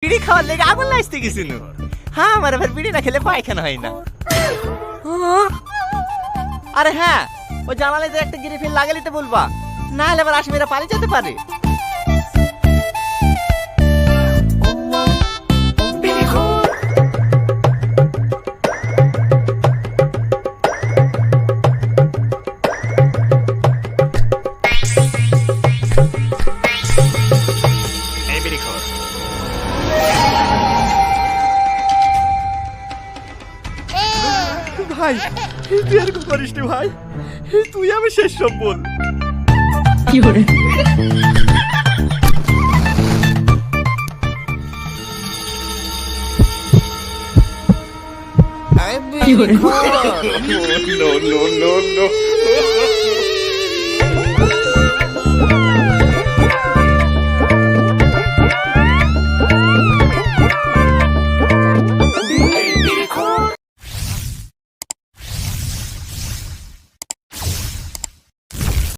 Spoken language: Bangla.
বিড়ি খাওয়ার লেগে আগুন লাইতে গেছিল। হ্যাঁ আমার আবার বিড়ি না খেলে পায়খানা হয় না। আরে হ্যাঁ ওই জানালে যে একটা গ্রিফিল লাগিয়ে নিতে বলবা, না হলে আবার আসামিরা পালিয়ে যেতে পারে। ভাই তুই এরকম করিস নি ভাই, তুই আমি শেষ সব বল। কি করে No, no, no, no.